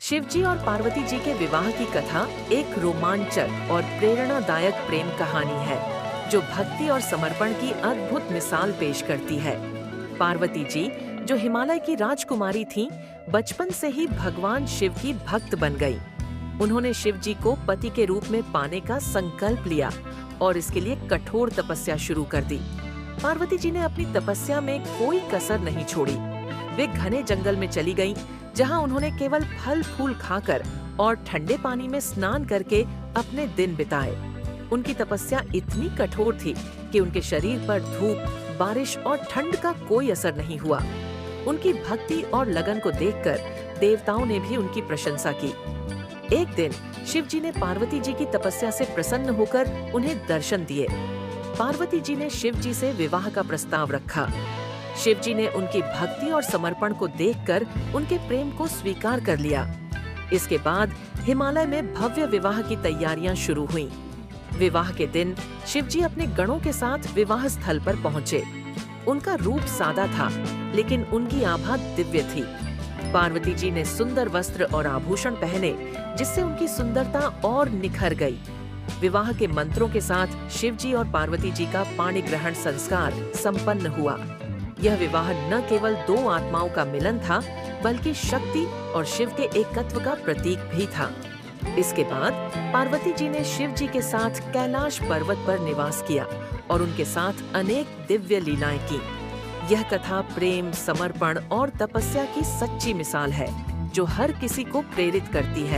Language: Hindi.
शिवजी और पार्वती जी के विवाह की कथा एक रोमांचक और प्रेरणादायक प्रेम कहानी है जो भक्ति और समर्पण की अद्भुत मिसाल पेश करती है। पार्वती जी, जो हिमालय की राजकुमारी थीं, बचपन से ही भगवान शिव की भक्त बन गई। उन्होंने शिव जी को पति के रूप में पाने का संकल्प लिया और इसके लिए कठोर तपस्या शुरू कर दी। पार्वती जी ने अपनी तपस्या में कोई कसर नहीं छोड़ी। वे घने जंगल में चली गईं, जहां उन्होंने केवल फल फूल खाकर और ठंडे पानी में स्नान करके अपने दिन बिताए। उनकी तपस्या इतनी कठोर थी कि उनके शरीर पर धूप, बारिश और ठंड का कोई असर नहीं हुआ। उनकी भक्ति और लगन को देखकर देवताओं ने भी उनकी प्रशंसा की। एक दिन शिव जी ने पार्वती जी की तपस्या से प्रसन्न होकर उन्हें दर्शन दिए। पार्वती जी ने शिव जी से विवाह का प्रस्ताव रखा। शिव जी ने उनकी भक्ति और समर्पण को देखकर उनके प्रेम को स्वीकार कर लिया। इसके बाद हिमालय में भव्य विवाह की तैयारियां शुरू हुईं। विवाह के दिन शिव जी अपने गणों के साथ विवाह स्थल पर पहुंचे। उनका रूप सादा था, लेकिन उनकी आभा दिव्य थी। पार्वती जी ने सुंदर वस्त्र और आभूषण पहने, जिससे उनकी सुंदरता और निखर गई। विवाह के मंत्रों के साथ शिव जी और पार्वती जी का पाणी ग्रहण संस्कार संपन्न हुआ। यह विवाह न केवल दो आत्माओं का मिलन था, बल्कि शक्ति और शिव के एकत्व का प्रतीक भी था। इसके बाद पार्वती जी ने शिव जी के साथ कैलाश पर्वत पर निवास किया और उनके साथ अनेक दिव्य लीलाएं की। यह कथा प्रेम, समर्पण और तपस्या की सच्ची मिसाल है, जो हर किसी को प्रेरित करती है।